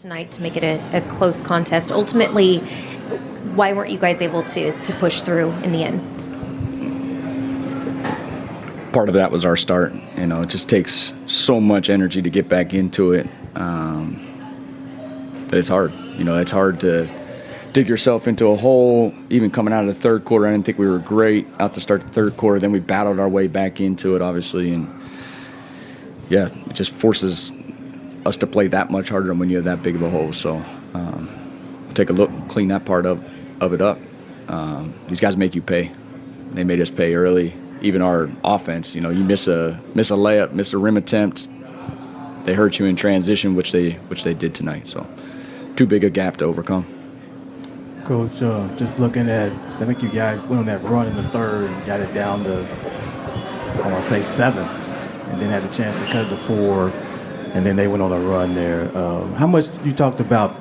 tonight to make it a close contest. Ultimately, why weren't you guys able to push through in the end? Part of that was our start. It just takes so much energy to get back into it that it's hard. It's hard to dig yourself into a hole. Even coming out of the third quarter, I didn't think we were great out to start the third quarter. Then we battled our way back into it, obviously, and yeah, it just forces us to play that much harder when you have that big of a hole. So take a look, clean that part of it up. These guys make you pay. They made us pay early. Even our offense, you miss a layup, miss a rim attempt, they hurt you in transition, which they did tonight. So too big a gap to overcome. Coach, just looking at, I think you guys went on that run in the third and got it down to, I want to say 7, and then had the chance to cut it to 4, and then they went on a run there. How much you talked about,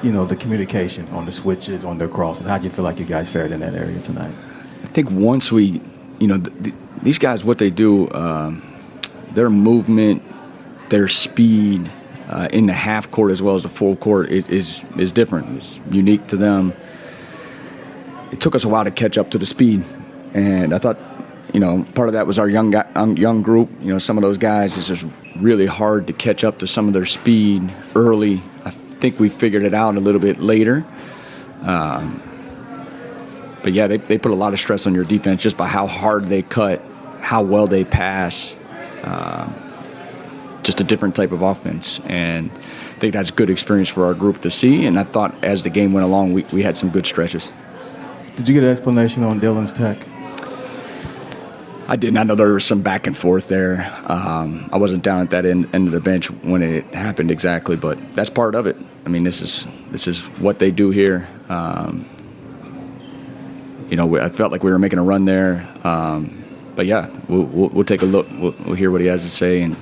the communication on the switches, on the crosses? How do you feel like you guys fared in that area tonight? I think once we, these guys, what they do, their movement, their speed in the half court as well as the full court is different. It's unique to them. It took us a while to catch up to the speed, and I thought, part of that was our young group. Some of those guys, it's just really hard to catch up to some of their speed early. I think we figured it out a little bit later. But yeah, they put a lot of stress on your defense just by how hard they cut, how well they pass. Just a different type of offense, and I think that's good experience for our group to see. And I thought as the game went along, we had some good stretches. Did you get an explanation on Dillon's tech? I didn't. I know there was some back and forth there. I wasn't down at that end of the bench when it happened exactly, but that's part of it. I mean, this is what they do here. I felt like we were making a run there. But yeah, we'll take a look. We'll hear what he has to say, and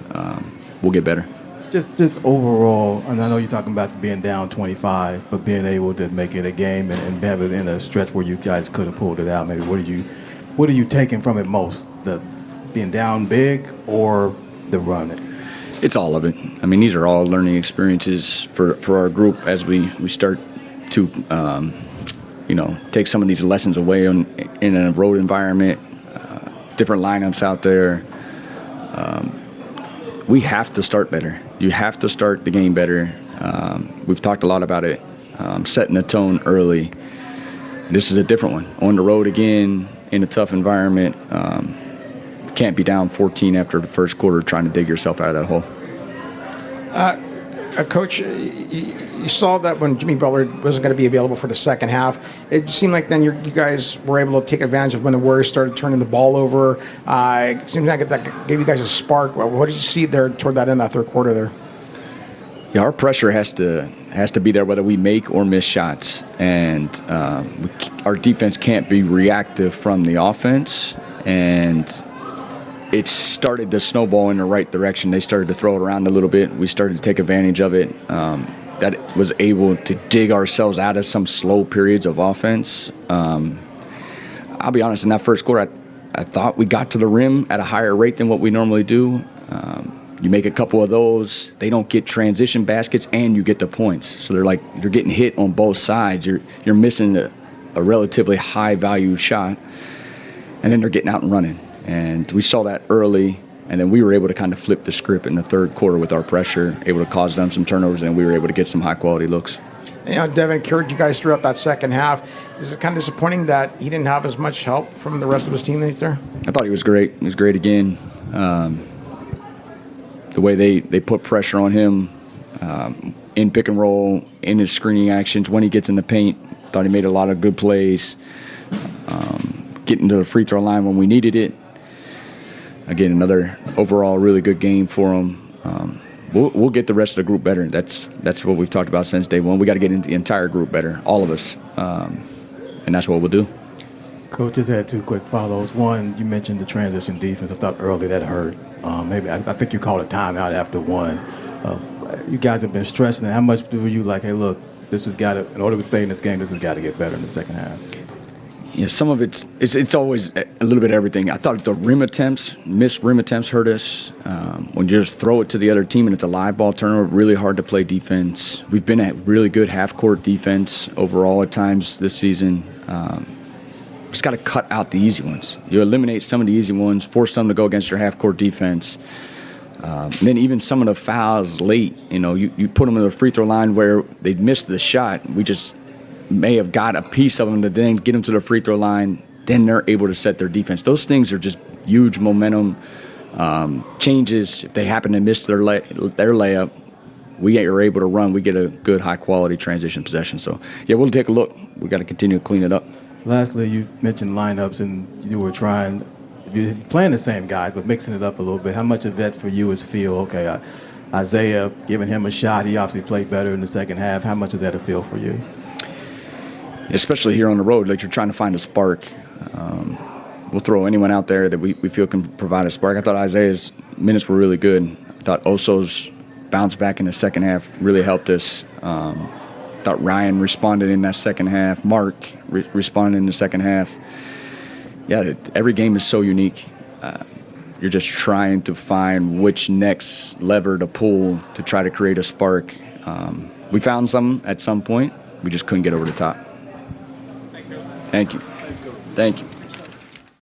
we'll get better. Just overall, and I know you're talking about being down 25, but being able to make it a game and have it in a stretch where you guys could have pulled it out. Maybe what are you taking from it most? The being down big or the run? It's all of it. I mean, these are all learning experiences for our group as we start to take some of these lessons away in a road environment. Different lineups out there. We have to start better. You have to start the game better. We've talked a lot about it, setting the tone early. This is a different one. On the road again, in a tough environment. Can't be down 14 after the first quarter trying to dig yourself out of that hole. Coach, you saw that when Jimmy Butler wasn't going to be available for the second half. It seemed like then you guys were able to take advantage of when the Warriors started turning the ball over. It seems like that gave you guys a spark. What did you see there toward that end of that third quarter there? Yeah, our pressure has to be there whether we make or miss shots, and our defense can't be reactive from the offense. And it started to snowball in the right direction. They started to throw it around a little bit. We started to take advantage of it. That was able to dig ourselves out of some slow periods of offense. I'll be honest, in that first quarter, I thought we got to the rim at a higher rate than what we normally do. You make a couple of those, they don't get transition baskets, and you get the points. So they're like, you're getting hit on both sides. You're missing a relatively high-value shot, and then they're getting out and running. And we saw that early, and then we were able to kind of flip the script in the third quarter with our pressure, able to cause them some turnovers, and we were able to get some high-quality looks. Devin carried you guys throughout that second half. Is it kind of disappointing that he didn't have as much help from the rest of his teammates there? I thought he was great. He was great again. The way they put pressure on him in pick and roll, in his screening actions, when he gets in the paint, thought he made a lot of good plays. Getting to the free throw line when we needed it. Again, another overall really good game for him. We'll get the rest of the group better. That's what we've talked about since day one. We got to get the entire group better, all of us, and that's what we'll do. Coach, just had 2 quick follows. One, you mentioned the transition defense. I thought early that hurt. Maybe I think you called a timeout after 1. You guys have been stressing it. How much were you like, hey, look, this has got to, in order to stay in this game, this has got to get better in the second half? Yeah, some of it's always a little bit of everything. I thought the missed rim attempts hurt us. When you just throw it to the other team and it's a live ball turnover, really hard to play defense. We've been at really good half-court defense overall at times this season. Just got to cut out the easy ones. You eliminate some of the easy ones, force them to go against your half-court defense. And then even some of the fouls late, you put them in the free throw line where they missed the shot. We just may have got a piece of them to then get them to the free throw line. Then they're able to set their defense. Those things are just huge momentum changes. If they happen to miss their layup, we are able to run. We get a good, high-quality transition possession. So, yeah, we'll take a look. We got to continue to clean it up. Lastly, you mentioned lineups, and you're playing the same guys, but mixing it up a little bit. How much of that for you is feel, okay, Isaiah, giving him a shot, he obviously played better in the second half. How much is that a feel for you? Especially here on the road, like you're trying to find a spark. We'll throw anyone out there that we feel can provide a spark. I thought Isaiah's minutes were really good. I thought Oso's bounce back in the second half really helped us. Thought Ryan responded in that second half. Mark responded in the second half. Yeah, every game is so unique. You're just trying to find which next lever to pull to try to create a spark. We found some at some point. We just couldn't get over the top. Thank you. Thank you.